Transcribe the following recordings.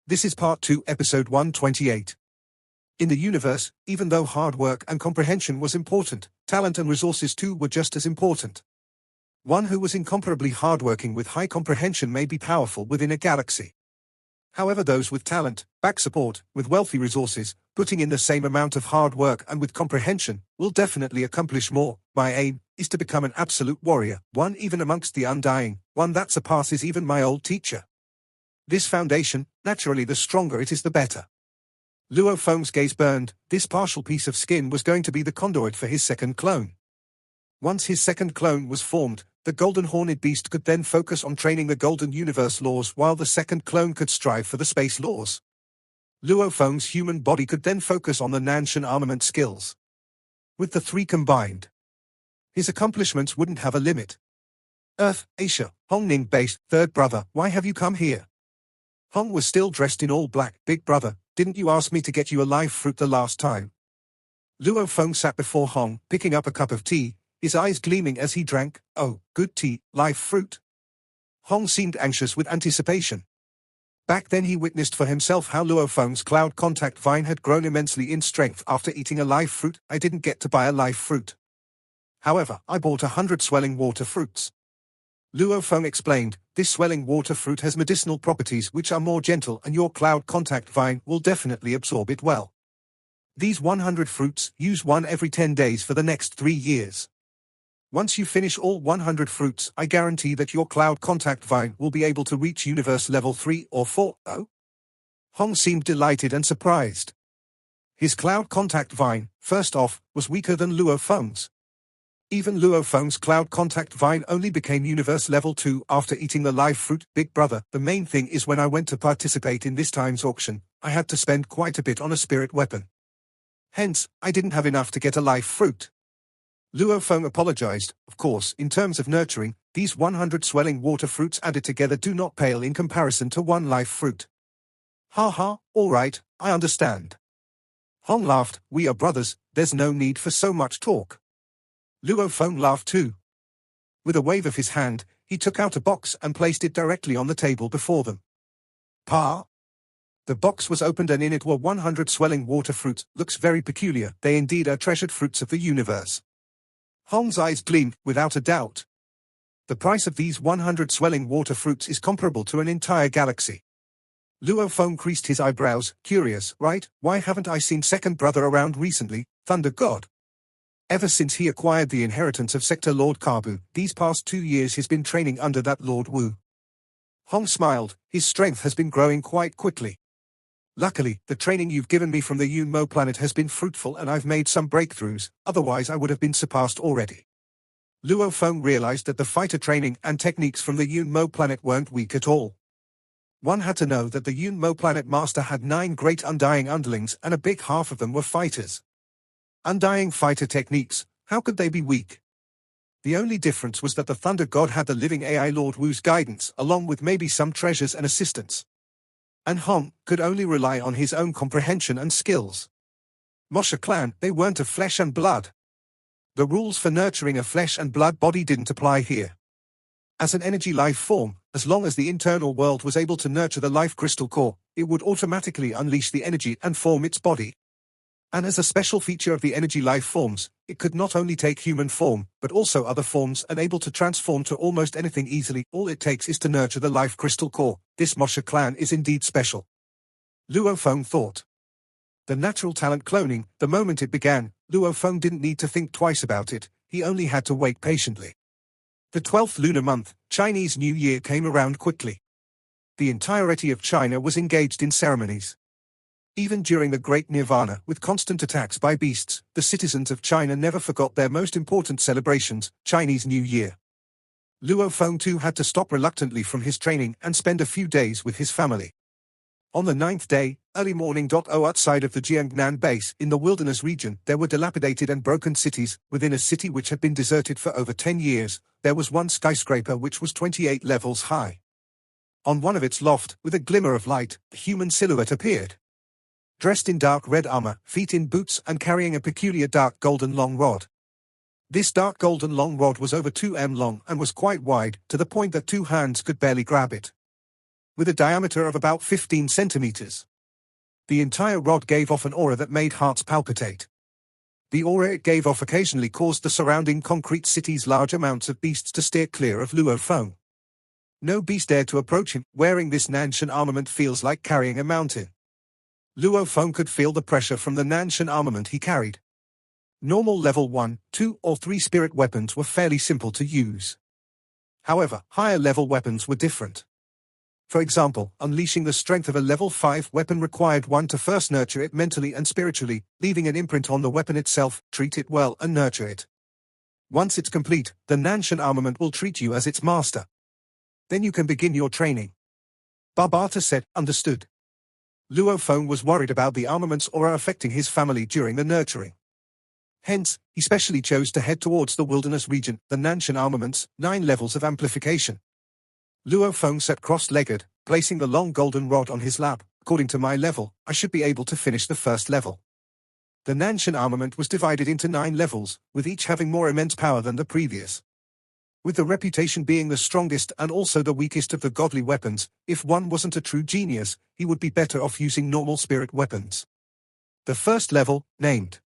This is Part 2, Episode 128. In the universe, even though hard work and comprehension was important, talent and resources too were just as important. One who was incomparably hardworking with high comprehension may be powerful within a galaxy. However, those with talent, back support, with wealthy resources, putting in the same amount of hard work and with comprehension, will definitely accomplish more. My aim is to become an absolute warrior, one even amongst the undying, one that surpasses even my old teacher. This foundation, naturally the stronger it is the better. Luo Feng's gaze burned. This partial piece of skin was going to be the conduit for his second clone. Once his second clone was formed, the golden horned beast could then focus on training the golden universe laws while the second clone could strive for the space laws. Luo Feng's human body could then focus on the Nanshan armament skills. With the three combined, his accomplishments wouldn't have a limit. Earth, Asia, Hongning base, third brother, why have you come here? Hong was still dressed in all black. Big brother, didn't you ask me to get you a live fruit the last time? Luo Feng sat before Hong, picking up a cup of tea, his eyes gleaming as he drank. Oh, good tea, live fruit. Hong seemed anxious with anticipation. Back then he witnessed for himself how Luo Feng's cloud contact vine had grown immensely in strength after eating a live fruit. I didn't get to buy a live fruit. However, I bought 100 swelling water fruits. Luo Feng explained, this swelling water fruit has medicinal properties which are more gentle and your cloud contact vine will definitely absorb it well. These 100 fruits, use one every 10 days for the next 3 years. Once you finish all 100 fruits, I guarantee that your cloud contact vine will be able to reach universe level 3 or 4. Oh? Hong seemed delighted and surprised. His cloud contact vine, first off, was weaker than Luo Feng's. Even Luo Feng's cloud contact vine only became universe level 2 after eating the live fruit. Big brother, the main thing is when I went to participate in this time's auction, I had to spend quite a bit on a spirit weapon. Hence, I didn't have enough to get a live fruit. Luo Feng apologized. Of course, in terms of nurturing, these 100 swelling water fruits added together do not pale in comparison to one live fruit. Ha ha, all right, I understand. Hong laughed. We are brothers, there's no need for so much talk. Luo Feng laughed too. With a wave of his hand, he took out a box and placed it directly on the table before them. Pa? The box was opened and in it were 100 swelling water fruits. Looks very peculiar. They indeed are treasured fruits of the universe. Hong's eyes gleamed, without a doubt. The price of these 100 swelling water fruits is comparable to an entire galaxy. Luo Feng creased his eyebrows, curious, right? Why haven't I seen second brother around recently, Thunder God? Ever since he acquired the inheritance of Sector Lord Kabu, these past 2 years he's been training under that Lord Wu. Hong smiled. His strength has been growing quite quickly. Luckily, the training you've given me from the Yun Mo planet has been fruitful and I've made some breakthroughs, otherwise I would have been surpassed already. Luo Feng realized that the fighter training and techniques from the Yun Mo planet weren't weak at all. One had to know that the Yun Mo planet master had 9 great undying underlings and a big half of them were fighters. Undying fighter techniques, how could they be weak? The only difference was that the Thunder God had the living AI Lord Wu's guidance, along with maybe some treasures and assistance. And Hong could only rely on his own comprehension and skills. Mosha clan, they weren't of flesh and blood. The rules for nurturing a flesh and blood body didn't apply here. As an energy life form, as long as the internal world was able to nurture the life crystal core, it would automatically unleash the energy and form its body. And as a special feature of the energy life forms, it could not only take human form, but also other forms and able to transform to almost anything easily. All it takes is to nurture the life crystal core. This Mosha clan is indeed special. Luo Feng thought. The natural talent cloning, the moment it began, Luo Feng didn't need to think twice about it, he only had to wait patiently. The 12th lunar month, Chinese New Year came around quickly. The entirety of China was engaged in ceremonies. Even during the Great Nirvana, with constant attacks by beasts, the citizens of China never forgot their most important celebrations, Chinese New Year. Luo Feng too had to stop reluctantly from his training and spend a few days with his family. On the 9th day, early morning. Outside of the Jiangnan base, in the wilderness region, there were dilapidated and broken cities. Within a city which had been deserted for over 10 years, there was one skyscraper which was 28 levels high. On one of its loft, with a glimmer of light, a human silhouette appeared. Dressed in dark red armor, feet in boots and carrying a peculiar dark golden long rod. This dark golden long rod was over 2 m long and was quite wide, to the point that 2 hands could barely grab it. with a diameter of about 15 centimeters. The entire rod gave off an aura that made hearts palpitate. The aura it gave off occasionally caused the surrounding concrete cities large amounts of beasts to steer clear of Luo Feng. No beast dared to approach him. Wearing this Nanshan armament feels like carrying a mountain. Luo Feng could feel the pressure from the Nanshan armament he carried. Normal level 1, 2, or 3 spirit weapons were fairly simple to use. However, higher level weapons were different. For example, unleashing the strength of a level 5 weapon required one to first nurture it mentally and spiritually, leaving an imprint on the weapon itself, treat it well and nurture it. Once it's complete, the Nanshan armament will treat you as its master. Then you can begin your training. Barbata said, understood. Luo Feng was worried about the armament's aura affecting his family during the nurturing. Hence, he specially chose to head towards the wilderness region, the Nanshan armament's 9 levels of amplification. Luo Feng sat cross-legged, placing the long golden rod on his lap. According to my level, I should be able to finish the first level. The Nanshan armament was divided into 9 levels, with each having more immense power than the previous. With the reputation being the strongest and also the weakest of the godly weapons, if one wasn't a true genius, he would be better off using normal spirit weapons. The first level, named.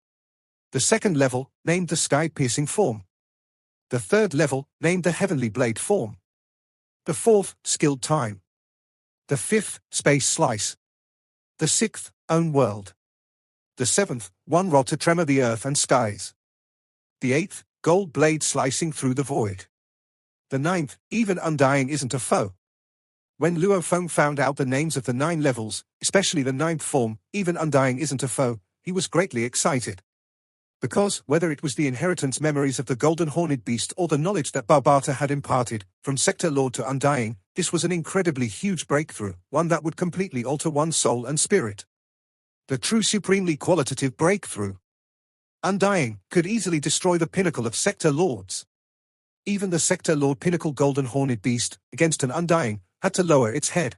The second level, named the sky-piercing form. The third level, named the heavenly blade form. The fourth, skilled time. The fifth, space slice. The sixth, own world. The seventh, one rod to tremor the earth and skies. The eighth, gold blade slicing through the void. The ninth, even undying isn't a foe. When Luo Feng found out the names of the 9 levels, especially the 9th form, even undying isn't a foe, he was greatly excited. Because, whether it was the inheritance memories of the golden horned beast or the knowledge that Barbata had imparted, from Sector Lord to Undying, this was an incredibly huge breakthrough, one that would completely alter one's soul and spirit. The true supremely qualitative breakthrough. Undying could easily destroy the pinnacle of Sector Lords. Even the Sector Lord pinnacle golden horned beast, against an Undying, had to lower its head.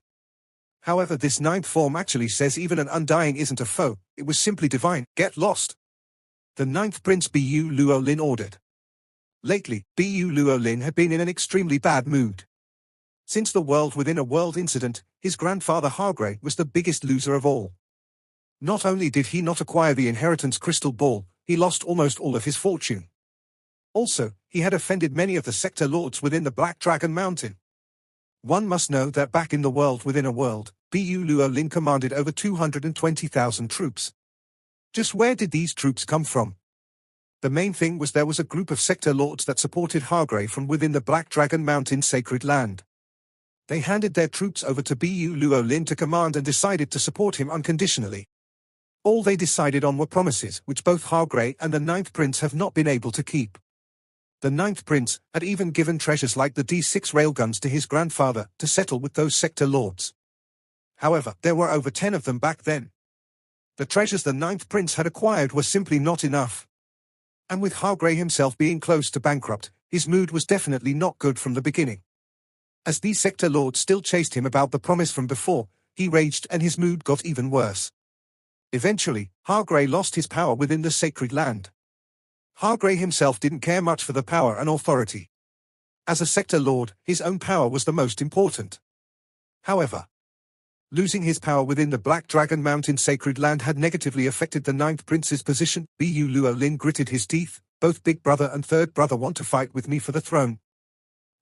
However, this 9th form actually says even an Undying isn't a foe, it was simply divine. Get lost. The 9th Prince Bu Luo Lin ordered. Lately, Bu Luo Lin had been in an extremely bad mood. Since the world within a world incident, his grandfather Hargrey was the biggest loser of all. Not only did he not acquire the inheritance crystal ball, he lost almost all of his fortune. Also, he had offended many of the sector lords within the Black Dragon Mountain. One must know that back in the world within a world, Bu Luo Lin commanded over 220,000 troops. Just where did these troops come from? The main thing was there was a group of sector lords that supported Hargrey from within the Black Dragon Mountain sacred land. They handed their troops over to Bu Luo Lin to command and decided to support him unconditionally. All they decided on were promises which both Hargrey and the 9th Prince have not been able to keep. The 9th Prince had even given treasures like the D6 railguns to his grandfather to settle with those sector lords. However, there were over 10 of them back then. The treasures the 9th Prince had acquired were simply not enough. And with Hargrey himself being close to bankrupt, his mood was definitely not good from the beginning. As these sector lords still chased him about the promise from before, he raged and his mood got even worse. Eventually, Hargrey lost his power within the sacred land. Hargrey himself didn't care much for the power and authority. As a sector lord, his own power was the most important. However, losing his power within the Black Dragon Mountain sacred land had negatively affected the 9th Prince's position. Bu Luo Lin gritted his teeth. Both big brother and third brother want to fight with me for the throne.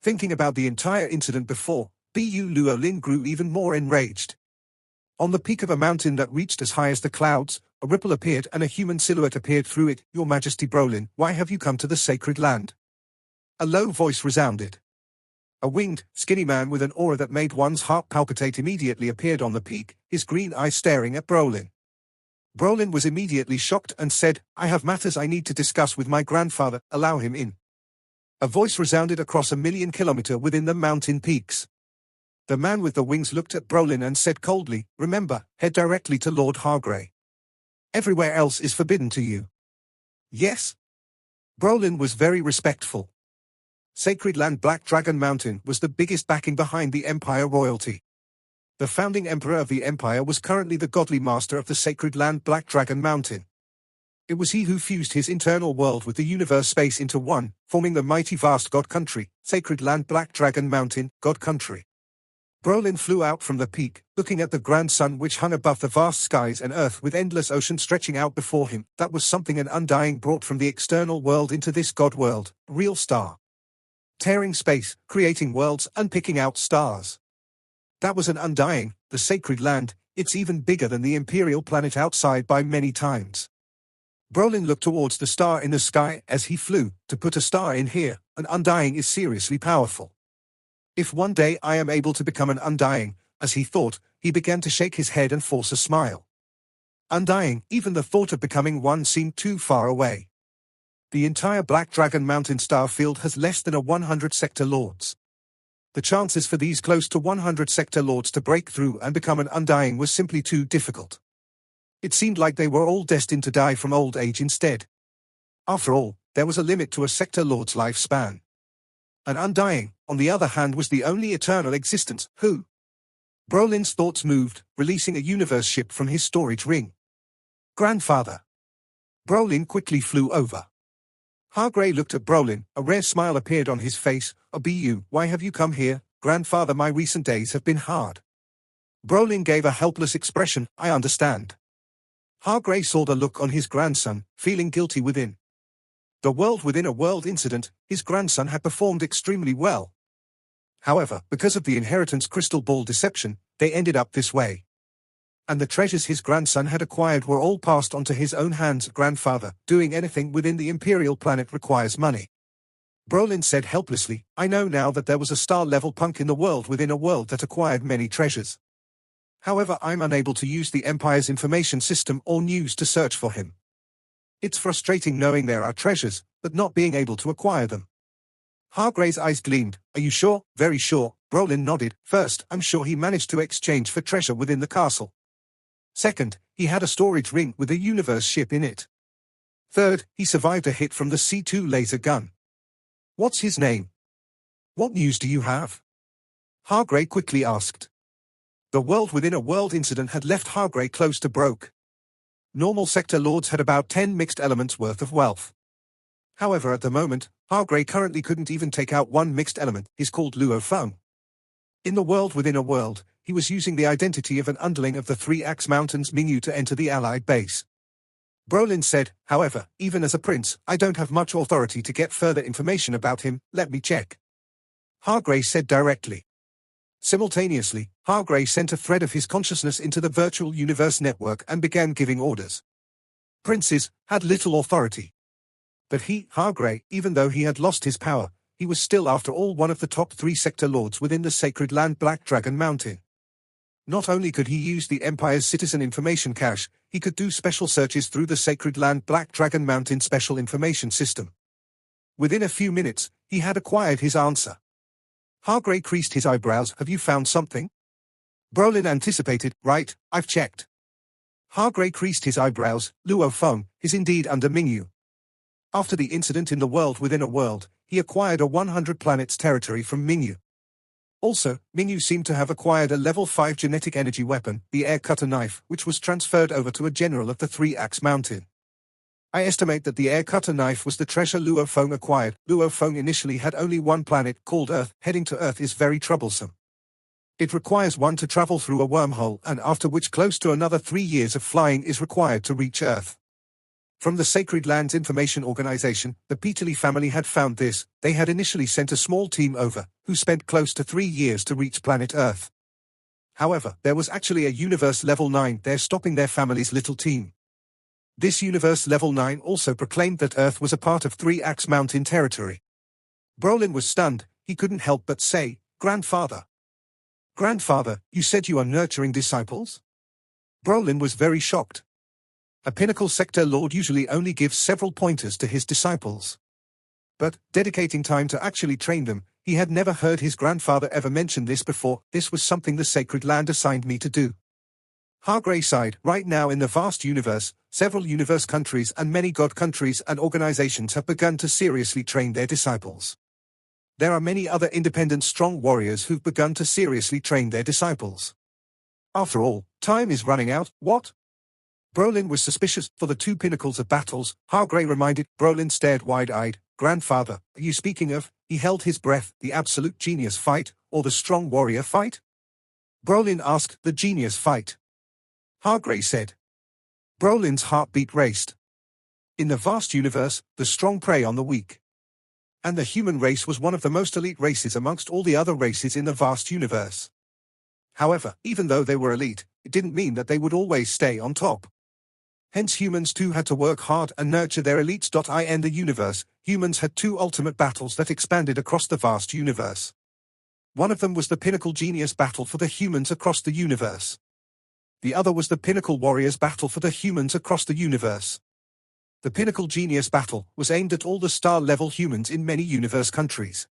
Thinking about the entire incident before, Bu Luo Lin grew even more enraged. On the peak of a mountain that reached as high as the clouds, a ripple appeared and a human silhouette appeared through it. Your Majesty Brolin, why have you come to the sacred land? A low voice resounded. A winged, skinny man with an aura that made one's heart palpitate immediately appeared on the peak, his green eyes staring at Brolin. Brolin was immediately shocked and said, I have matters I need to discuss with my grandfather, allow him in. A voice resounded across 1,000,000 kilometers within the mountain peaks. The man with the wings looked at Brolin and said coldly, remember, head directly to Lord Hargrey. Everywhere else is forbidden to you. Yes? Brolin was very respectful. Sacred Land Black Dragon Mountain was the biggest backing behind the Empire royalty. The founding emperor of the Empire was currently the godly master of the Sacred Land Black Dragon Mountain. It was he who fused his internal world with the universe space into one, forming the mighty vast God Country, Sacred Land Black Dragon Mountain, God Country. Brolin flew out from the peak, looking at the grand sun which hung above the vast skies and earth with endless ocean stretching out before him. That was something an undying brought from the external world into this god world, real star. Tearing space, creating worlds and picking out stars. That was an undying, the sacred land. It's even bigger than the imperial planet outside by many times. Brolin looked towards the star in the sky as he flew. To put a star in here, an undying is seriously powerful. If one day I am able to become an undying, as he thought, he began to shake his head and force a smile. Undying, even the thought of becoming one seemed too far away. The entire Black Dragon Mountain star field has less than 100 sector lords. The chances for these close to 100 sector lords to break through and become an undying was simply too difficult. It seemed like they were all destined to die from old age instead. After all, there was a limit to a sector lord's lifespan. An undying, on the other hand, was the only eternal existence. Who? Brolin's thoughts moved, releasing a universe ship from his storage ring. Grandfather. Brolin quickly flew over. Hargrey looked at Brolin, a rare smile appeared on his face. "Bu, why have you come here, grandfather? My recent days have been hard." Brolin gave a helpless expression. "I understand." Hargrey saw the look on his grandson, feeling guilty within. The world within a world incident, his grandson had performed extremely well. However, because of the inheritance crystal ball deception, they ended up this way. And the treasures his grandson had acquired were all passed on to his own hands. "Grandfather, doing anything within the imperial planet requires money." Brolin said helplessly, "I know now that there was a star-level punk in the world within a world that acquired many treasures. However, I'm unable to use the Empire's information system or news to search for him. It's frustrating knowing there are treasures, but not being able to acquire them." Hargray's eyes gleamed. "Are you sure?" "Very sure." Brolin nodded. "First, I'm sure he managed to exchange for treasure within the castle. Second, he had a storage ring with a universe ship in it. Third, he survived a hit from the C2 laser gun. What's his name? What news do you have?" Hargrey quickly asked. The world within a world incident had left Hargrey close to broke. Normal sector lords had about 10 mixed elements worth of wealth. However, at the moment, Hargrey currently couldn't even take out one mixed element. He's called Luo Feng. In the world within a world, he was using the identity of an underling of the Three Axe Mountains Mingyu to enter the Allied base. Brolin said, "However, even as a prince, I don't have much authority to get further information about him. Let me check." Hargrey said directly. Simultaneously, Hargrey sent a thread of his consciousness into the virtual universe network and began giving orders. Princes had little authority. But he, Hargrey, even though he had lost his power, he was still after all one of the top 3 sector lords within the sacred land Black Dragon Mountain. Not only could he use the Empire's citizen information cache, he could do special searches through the sacred land Black Dragon Mountain special information system. Within a few minutes, he had acquired his answer. Hargrey creased his eyebrows. "Have you found something?" Brolin anticipated. "Right, I've checked." Hargrey creased his eyebrows. "Luo Feng is indeed under Mingyu. After the incident in the world within a world, he acquired a 100 planets territory from Mingyu. Also, Mingyu seemed to have acquired a level 5 genetic energy weapon, the air cutter knife, which was transferred over to a general of the Three Axe Mountain. I estimate that the air cutter knife was the treasure Luo Feng acquired. Luo Feng initially had only one planet, called Earth. Heading to Earth is very troublesome. It requires one to travel through a wormhole, and after which close to another 3 years of flying is required to reach Earth. From the Sacred Lands Information Organization, the Peterlee family had found this. They had initially sent a small team over, who spent close to 3 years to reach planet Earth. However, there was actually a Universe Level 9 there stopping their family's little team. This Universe Level 9 also proclaimed that Earth was a part of Three Axe Mountain territory. Brolin was stunned. He couldn't help but say, "Grandfather. Grandfather, you said you are nurturing disciples?" Brolin was very shocked. A pinnacle sector lord usually only gives several pointers to his disciples. But, dedicating time to actually train them, he had never heard his grandfather ever mention this before. This was something the sacred land assigned me to do. Hargrey sighed. Right now in the vast universe, several universe countries and many god countries and organizations have begun to seriously train their disciples. There are many other independent strong warriors who've begun to seriously train their disciples. After all, time is running out. What? Brolin was suspicious. For the 2 pinnacles of battles, Hargrey reminded. Brolin stared wide-eyed. "Grandfather, are you speaking of," he held his breath, "the absolute genius fight, or the strong warrior fight?" Brolin asked the genius fight. Hargrave said. Brolin's heartbeat raced. In the vast universe, the strong prey on the weak. And the human race was one of the most elite races amongst all the other races in the vast universe. However, even though they were elite, it didn't mean that they would always stay on top. Hence humans too had to work hard and nurture their elites. In the universe, humans had two ultimate battles that expanded across the vast universe. One of them was the pinnacle genius battle for the humans across the universe. The other was the pinnacle warriors battle for the humans across the universe. The pinnacle genius battle was aimed at all the star-level humans in many universe countries.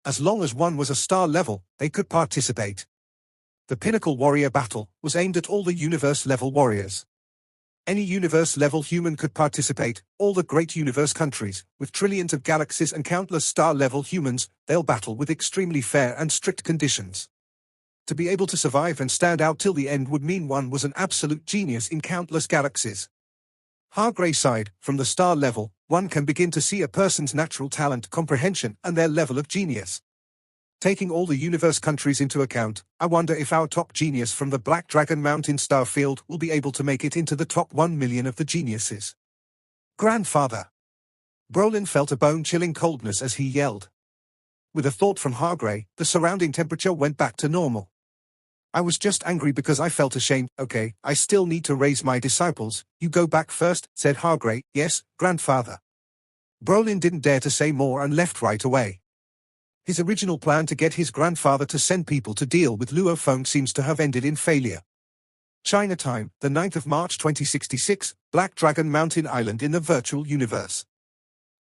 As long as one was a star level, they could participate. The pinnacle warrior battle was aimed at all the universe-level warriors. Any universe-level human could participate, all the great universe countries, with trillions of galaxies and countless star-level humans, they'll battle with extremely fair and strict conditions. To be able to survive and stand out till the end would mean one was an absolute genius in countless galaxies. Hargrave sighed. From the star level, one can begin to see a person's natural talent, comprehension, and their level of genius. Taking all the universe countries into account, I wonder if our top genius from the Black Dragon Mountain star field will be able to make it into the top 1 million of the geniuses. Grandfather! Brolin felt a bone-chilling coldness as he yelled. With a thought from Hargrave, the surrounding temperature went back to normal. I was just angry because I felt ashamed. Okay, I still need to raise my disciples. You go back first, said Hargrave. Yes, grandfather. Brolin didn't dare to say more and left right away. His original plan to get his grandfather to send people to deal with Luophone seems to have ended in failure. China time, the 9th of March 2066, Black Dragon Mountain Island in the virtual universe.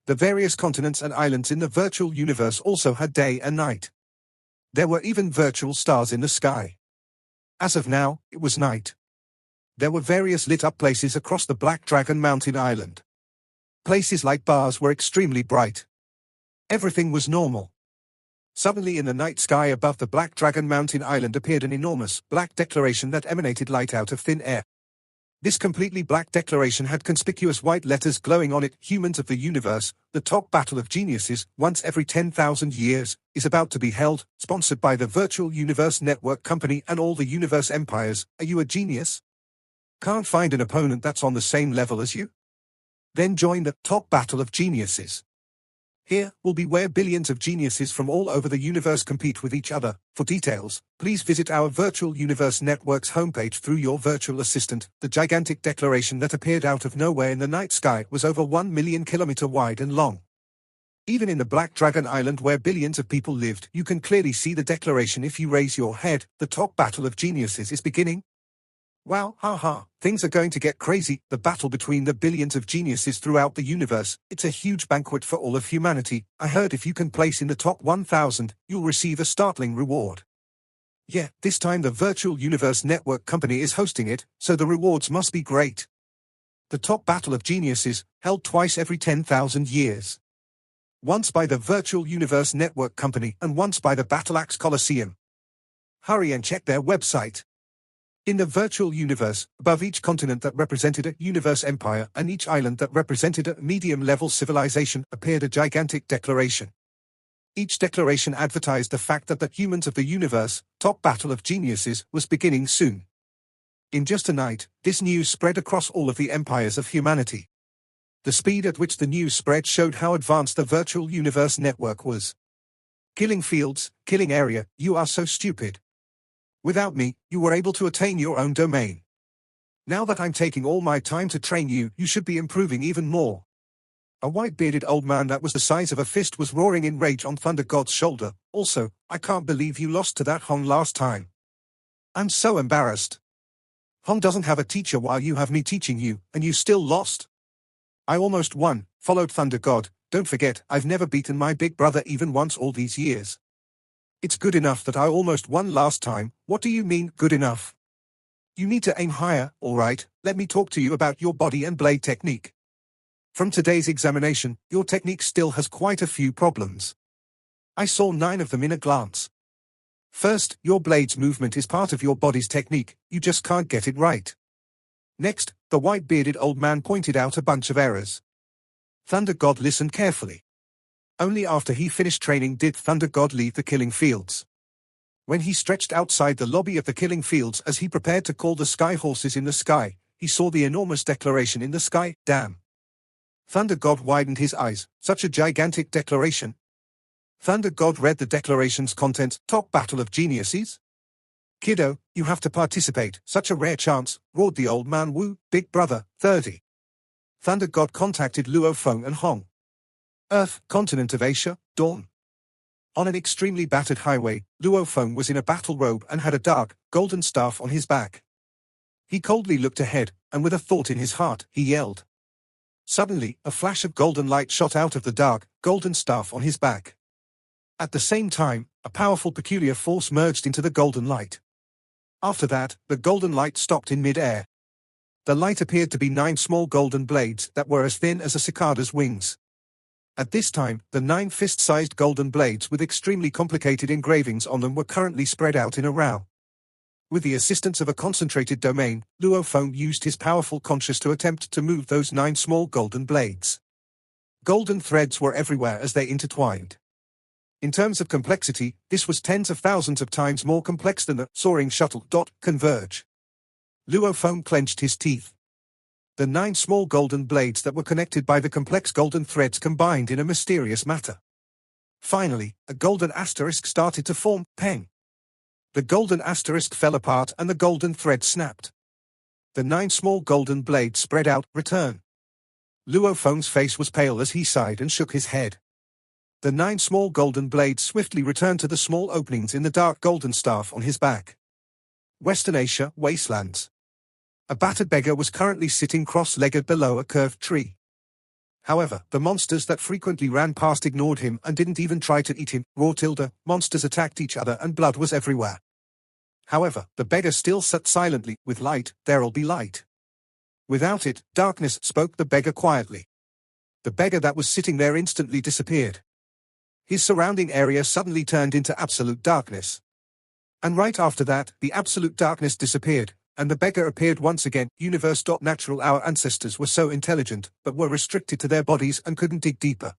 The various continents and islands in the virtual universe also had day and night. There were even virtual stars in the sky. As of now, it was night. There were various lit-up places across the Black Dragon Mountain Island. Places like bars were extremely bright. Everything was normal. Suddenly in the night sky above the Black Dragon Mountain Island appeared an enormous, black declaration that emanated light out of thin air. This completely black declaration had conspicuous white letters glowing on it. Humans of the universe, the top battle of geniuses, once every 10,000 years, is about to be held, sponsored by the Virtual Universe Network Company and all the universe empires. Are you a genius? Can't find an opponent that's on the same level as you? Then join the top battle of geniuses. Here will be where billions of geniuses from all over the universe compete with each other. For details, please visit our Virtual Universe Network's homepage through your virtual assistant. The gigantic declaration that appeared out of nowhere in the night sky was over 1 million kilometers wide and long. Even in the Black Dragon Island where billions of people lived, you can clearly see the declaration if you raise your head. The top battle of geniuses is beginning. Wow, haha, things are going to get crazy. The battle between the billions of geniuses throughout the universe. It's a huge banquet for all of humanity. I heard if you can place in the top 1,000, you'll receive a startling reward. Yeah, this time the Virtual Universe Network Company is hosting it, so the rewards must be great. The top battle of geniuses, held twice every 10,000 years. Once by the Virtual Universe Network Company and once by the Battleaxe Coliseum. Hurry and check their website. In the virtual universe, above each continent that represented a universe empire and each island that represented a medium-level civilization appeared a gigantic declaration. Each declaration advertised the fact that the humans of the universe, top battle of geniuses, was beginning soon. In just a night, this news spread across all of the empires of humanity. The speed at which the news spread showed how advanced the virtual universe network was. Killing fields, killing area, you are so stupid. Without me, you were able to attain your own domain. Now that I'm taking all my time to train you, you should be improving even more. A white-bearded old man that was the size of a fist was roaring in rage on Thunder God's shoulder. Also, I can't believe you lost to that Hong last time. I'm so embarrassed. Hong doesn't have a teacher while you have me teaching you, and you still lost? I almost won, followed Thunder God. Don't forget, I've never beaten my big brother even once all these years. It's good enough that I almost won last time. What do you mean, good enough? You need to aim higher. Alright, let me talk to you about your body and blade technique. From today's examination, your technique still has quite a few problems. I saw 9 of them in a glance. First, your blade's movement is part of your body's technique, you just can't get it right. Next, the white-bearded old man pointed out a bunch of errors. Thunder God listened carefully. Only after he finished training did Thunder God leave the killing fields. When he stretched outside the lobby of the killing fields as he prepared to call the sky horses in the sky, he saw the enormous declaration in the sky, "Damn." Thunder God widened his eyes. Such a gigantic declaration. Thunder God read the declaration's contents. "Top battle of geniuses? Kiddo, you have to participate. Such a rare chance," roared the old man Wu, "Big brother, 30. Thunder God contacted Luo Feng and Hong. Earth, continent of Asia, dawn. On an extremely battered highway, Luo Feng was in a battle robe and had a dark, golden staff on his back. He coldly looked ahead, and with a thought in his heart, he yelled. Suddenly, a flash of golden light shot out of the dark, golden staff on his back. At the same time, a powerful peculiar force merged into the golden light. After that, the golden light stopped in mid-air. The light appeared to be 9 small golden blades that were as thin as a cicada's wings. At this time, the 9 fist-sized golden blades with extremely complicated engravings on them were currently spread out in a row. With the assistance of a concentrated domain, Luo Feng used his powerful conscious to attempt to move those 9 small golden blades. Golden threads were everywhere as they intertwined. In terms of complexity, this was tens of thousands of times more complex than the soaring shuttle. Converge. Luo Feng clenched his teeth. The 9 small golden blades that were connected by the complex golden threads combined in a mysterious matter. Finally, a golden asterisk started to form. Peng. The golden asterisk fell apart and the golden thread snapped. The 9 small golden blades spread out. Return. Luo Feng's face was pale as he sighed and shook his head. The 9 small golden blades swiftly returned to the small openings in the dark golden staff on his back. Western Asia, wastelands. A battered beggar was currently sitting cross-legged below a curved tree. However, the monsters that frequently ran past ignored him and didn't even try to eat him. Monsters attacked each other and blood was everywhere. However, the beggar still sat silently. With light, there'll be light. Without it, darkness, spoke the beggar quietly. The beggar that was sitting there instantly disappeared. His surrounding area suddenly turned into absolute darkness. And right after that, the absolute darkness disappeared, and the beggar appeared once again. Universe. Natural. Our ancestors were so intelligent, but were restricted to their bodies and couldn't dig deeper.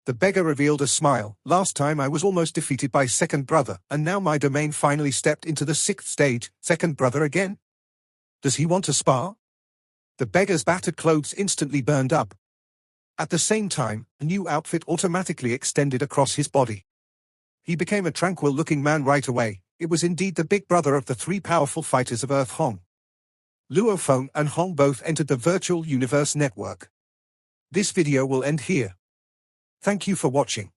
The beggar revealed a smile. Last time I was almost defeated by second brother, and now my domain finally stepped into the 6th stage. Second brother again? Does he want to spar? The beggar's battered clothes instantly burned up. At the same time, a new outfit automatically extended across his body. He became a tranquil-looking man right away. It was indeed the big brother of the 3 powerful fighters of Earth, Hong. Luo Feng and Hong both entered the virtual universe network. This video will end here. Thank you for watching.